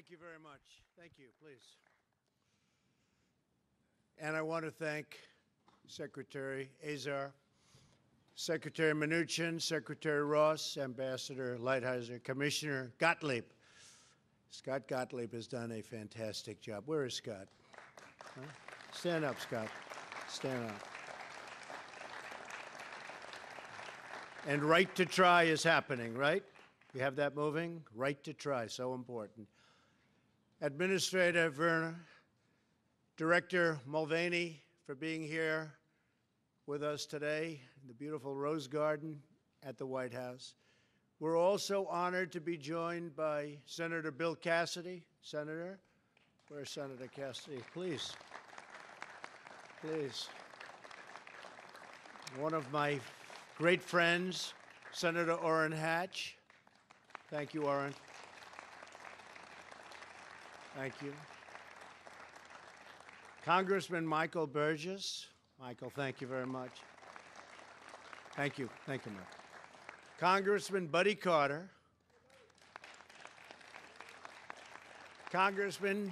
Thank you very much. Thank you, please. And I want to thank Secretary Azar, Secretary Mnuchin, Secretary Ross, Ambassador Lighthizer, Commissioner Gottlieb. Scott Gottlieb has done a fantastic job. Where is Scott? Huh? Stand up, Scott. Stand up. And right to try is happening, right? You have that moving? Right to try, so important. Administrator Werner, Director Mulvaney, for being here with us today in the beautiful Rose Garden at the White House. We're also honored to be joined by Senator Bill Cassidy. Senator, where's Senator Cassidy? Please. Please. One of my great friends, Senator Orrin Hatch. Thank you, Orrin. Thank you. Congressman Michael Burgess. Michael, thank you very much. Thank you. Thank you, Mike. Congressman Buddy Carter. Congressman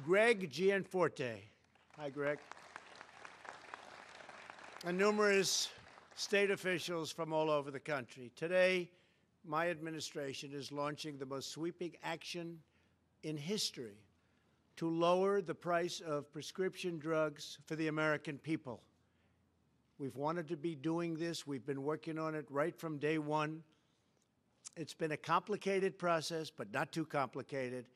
Greg Gianforte. Hi, Greg. And numerous state officials from all over the country. Today, my administration is launching the most sweeping action in history to lower the price of prescription drugs for the American people. We've wanted to be doing this. We've been working on it right from day one. It's been a complicated process, but not too complicated,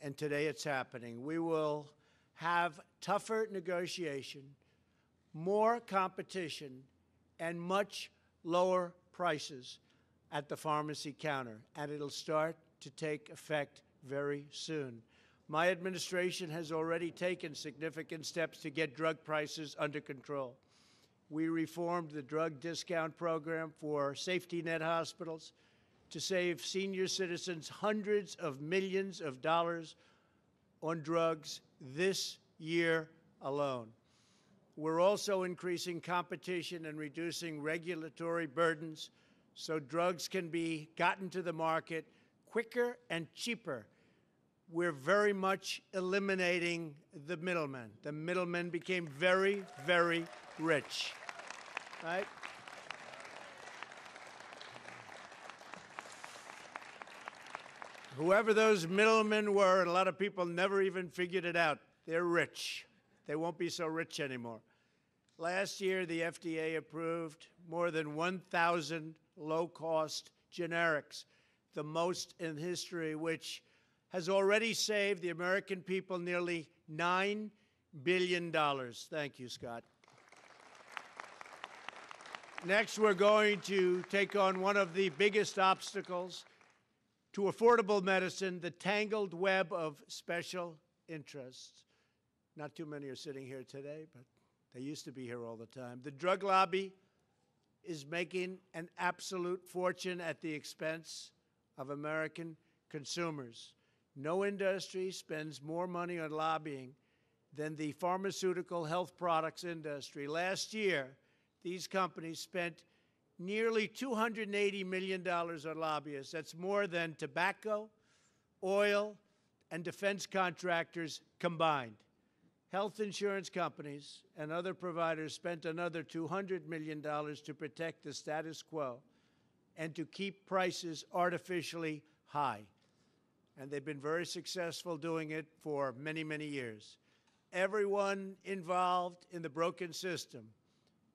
and today it's happening. We will have tougher negotiation, more competition, and much lower prices at the pharmacy counter, and it'll start to take effect very soon. My administration has already taken significant steps to get drug prices under control. We reformed the drug discount program for safety net hospitals to save senior citizens hundreds of millions of dollars on drugs this year alone. We're also increasing competition and reducing regulatory burdens so drugs can be gotten to the market quicker and cheaper. We're very much eliminating the middlemen. The middlemen became very, very rich, right? Whoever those middlemen were, and a lot of people never even figured it out, they're rich. They won't be so rich anymore. Last year, the FDA approved more than 1,000 low-cost generics, the most in history, which has already saved the American people nearly $9 billion. Thank you, Scott. Next, we're going to take on one of the biggest obstacles to affordable medicine, the tangled web of special interests. Not too many are sitting here today, but they used to be here all the time. The drug lobby is making an absolute fortune at the expense of American consumers. No industry spends more money on lobbying than the pharmaceutical health products industry. Last year, these companies spent nearly $280 million on lobbyists. That's more than tobacco, oil, and defense contractors combined. Health insurance companies and other providers spent another $200 million to protect the status quo and to keep prices artificially high. And they've been very successful doing it for many, many years. Everyone involved in the broken system,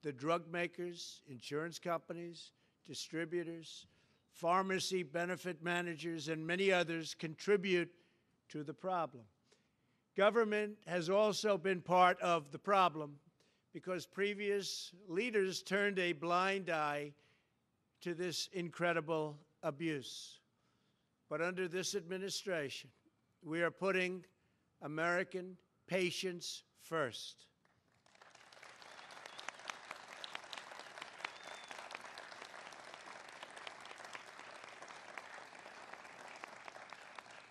the drug makers, insurance companies, distributors, pharmacy benefit managers, and many others contribute to the problem. Government has also been part of the problem because previous leaders turned a blind eye to this incredible abuse. But under this administration, we are putting American patients first.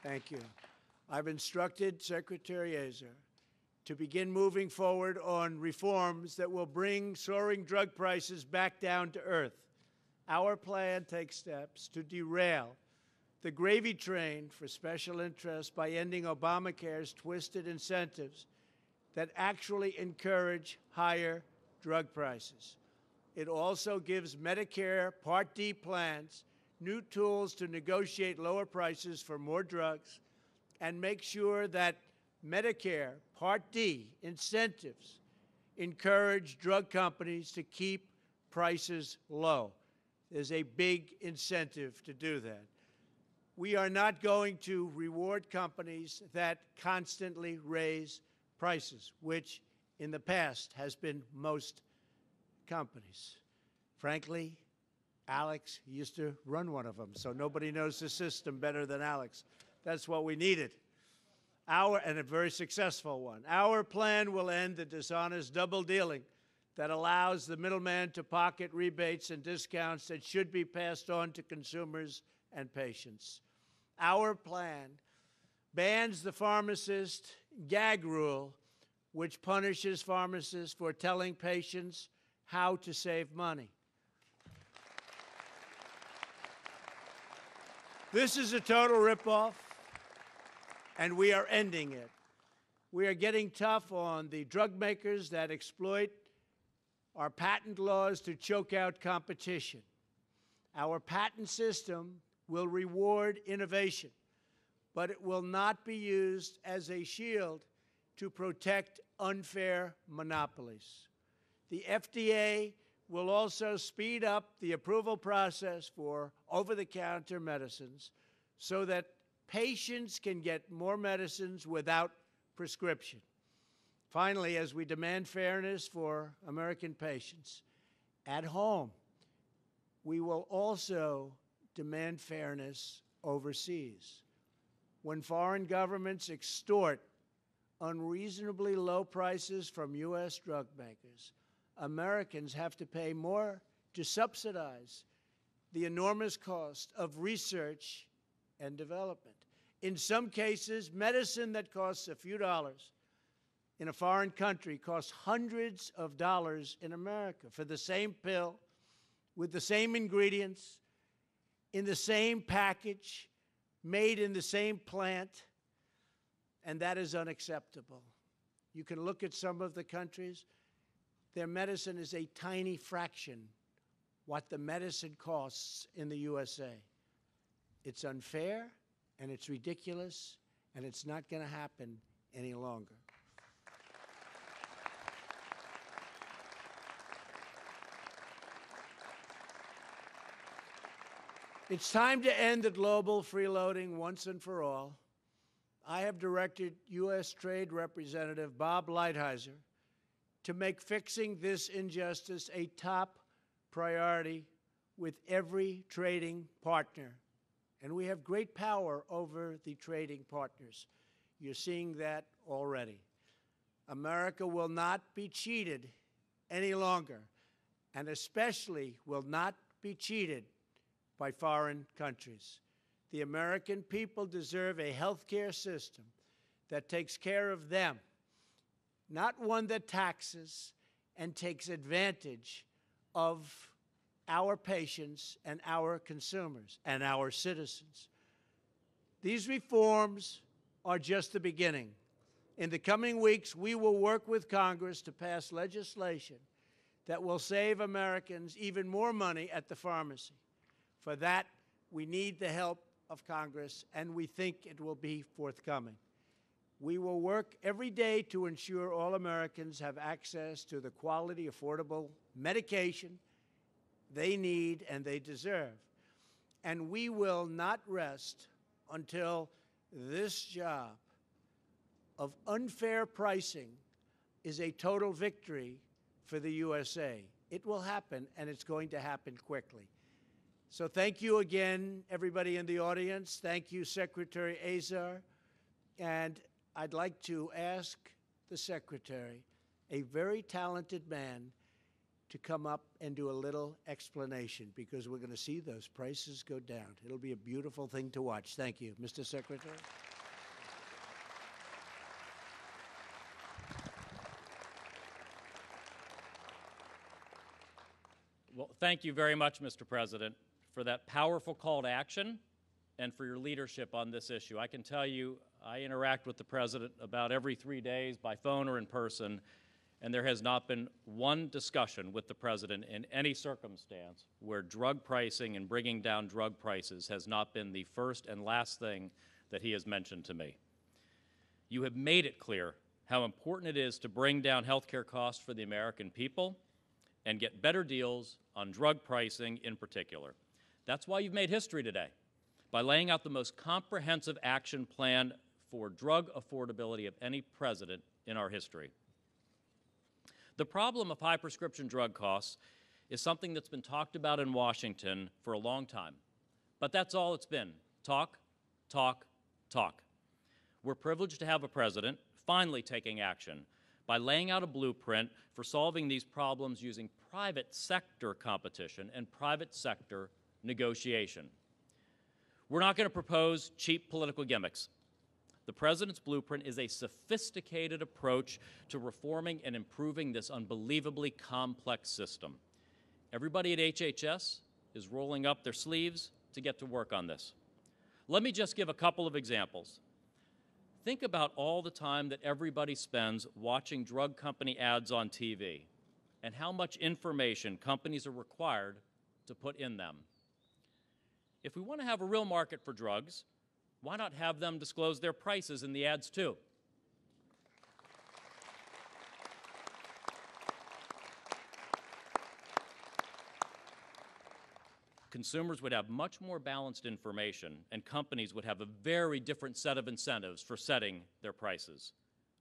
Thank you. I've instructed Secretary Azar to begin moving forward on reforms that will bring soaring drug prices back down to earth. Our plan takes steps to derail the gravy train for special interests by ending Obamacare's twisted incentives that actually encourage higher drug prices. It also gives Medicare Part D plans new tools to negotiate lower prices for more drugs and make sure that Medicare Part D incentives encourage drug companies to keep prices low. There's a big incentive to do that. We are not going to reward companies that constantly raise prices, which in the past has been most companies. Frankly, Alex used to run one of them, so nobody knows the system better than Alex. That's what we needed. And a very successful one. Our plan will end the dishonest double dealing that allows the middleman to pocket rebates and discounts that should be passed on to consumers and patients. Our plan bans the pharmacist gag rule, which punishes pharmacists for telling patients how to save money. This is a total ripoff, and we are ending it. We are getting tough on the drug makers that exploit our patent laws to choke out competition. Our patent system will reward innovation, but it will not be used as a shield to protect unfair monopolies. The FDA will also speed up the approval process for over-the-counter medicines so that patients can get more medicines without prescription. Finally, as we demand fairness for American patients at home, we will also demand fairness overseas. When foreign governments extort unreasonably low prices from U.S. drug makers, Americans have to pay more to subsidize the enormous cost of research and development. In some cases, medicine that costs a few dollars in a foreign country costs hundreds of dollars in America for the same pill, with the same ingredients, in the same package, made in the same plant, and that is unacceptable. You can look at some of the countries. Their medicine is a tiny fraction what the medicine costs in the USA. It's unfair, and it's ridiculous, and it's not going to happen any longer. It's time to end the global freeloading once and for all. I have directed U.S. Trade Representative Bob Lighthizer to make fixing this injustice a top priority with every trading partner. And we have great power over the trading partners. You're seeing that already. America will not be cheated any longer, and especially will not be cheated by foreign countries. The American people deserve a health care system that takes care of them, not one that taxes and takes advantage of our patients and our consumers and our citizens. These reforms are just the beginning. In the coming weeks, we will work with Congress to pass legislation that will save Americans even more money at the pharmacy. For that, we need the help of Congress, and we think it will be forthcoming. We will work every day to ensure all Americans have access to the quality, affordable medication they need and they deserve. And we will not rest until this job of unfair pricing is a total victory for the USA. It will happen, and it's going to happen quickly. So thank you again, everybody in the audience. Thank you, Secretary Azar. And I'd like to ask the Secretary, a very talented man, to come up and do a little explanation, because we're going to see those prices go down. It'll be a beautiful thing to watch. Thank you, Mr. Secretary. Well, thank you very much, Mr. President, for that powerful call to action and for your leadership on this issue. I can tell you, I interact with the President about every 3 days by phone or in person, and there has not been one discussion with the President in any circumstance where drug pricing and bringing down drug prices has not been the first and last thing that he has mentioned to me. You have made it clear how important it is to bring down health care costs for the American people and get better deals on drug pricing in particular. That's why you've made history today, by laying out the most comprehensive action plan for drug affordability of any president in our history. The problem of high prescription drug costs is something that's been talked about in Washington for a long time. But that's all it's been. Talk, talk, talk. We're privileged to have a president finally taking action by laying out a blueprint for solving these problems using private sector competition and private sector negotiation. We're not going to propose cheap political gimmicks. The President's blueprint is a sophisticated approach to reforming and improving this unbelievably complex system. Everybody at HHS is rolling up their sleeves to get to work on this. Let me just give a couple of examples. Think about all the time that everybody spends watching drug company ads on TV and how much information companies are required to put in them. If we want to have a real market for drugs, why not have them disclose their prices in the ads too? Consumers would have much more balanced information, and companies would have a very different set of incentives for setting their prices.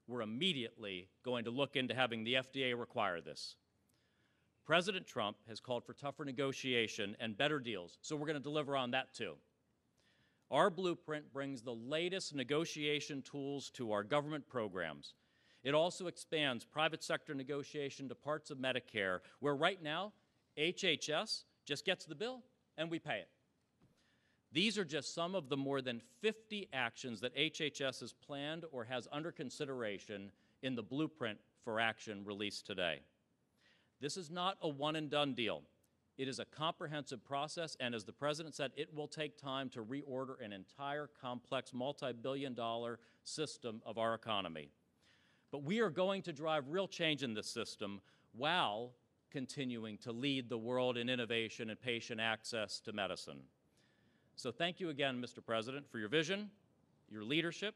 We're immediately going to look into having the FDA require this. President Trump has called for tougher negotiation and better deals, so we're going to deliver on that too. Our blueprint brings the latest negotiation tools to our government programs. It also expands private sector negotiation to parts of Medicare, where right now, HHS just gets the bill and we pay it. These are just some of the more than 50 actions that HHS has planned or has under consideration in the blueprint for action released today. This is not a one-and-done deal. It is a comprehensive process, and as the President said, it will take time to reorder an entire complex multi-billion-dollar system of our economy. But we are going to drive real change in this system while continuing to lead the world in innovation and patient access to medicine. So thank you again, Mr. President, for your vision, your leadership.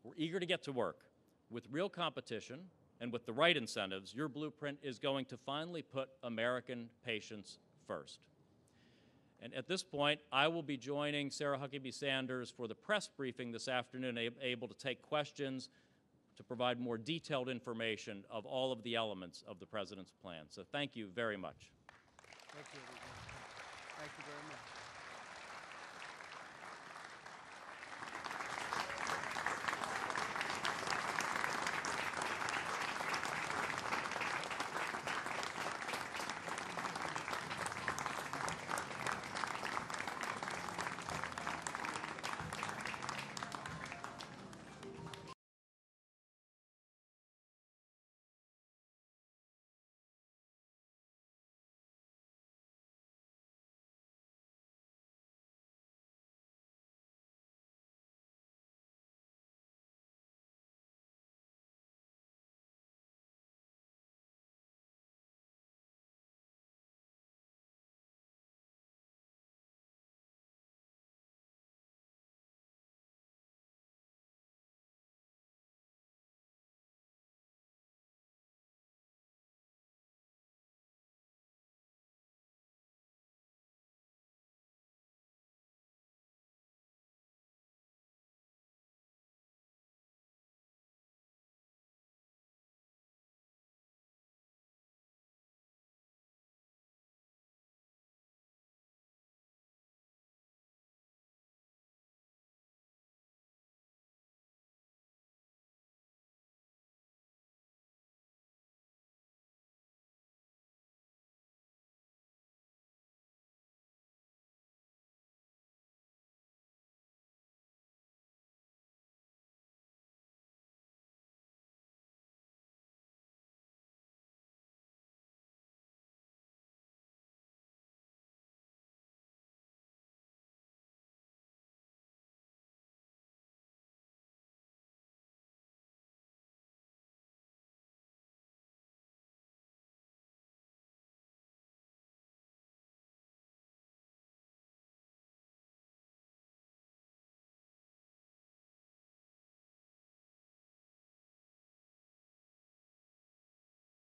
We're eager to get to work. With real competition and with the right incentives, your blueprint is going to finally put American patients first. And at this point, I will be joining Sarah Huckabee Sanders for the press briefing this afternoon, able to take questions to provide more detailed information of all of the elements of the President's plan. So thank you very much. Thank you, everyone. Thank you very much.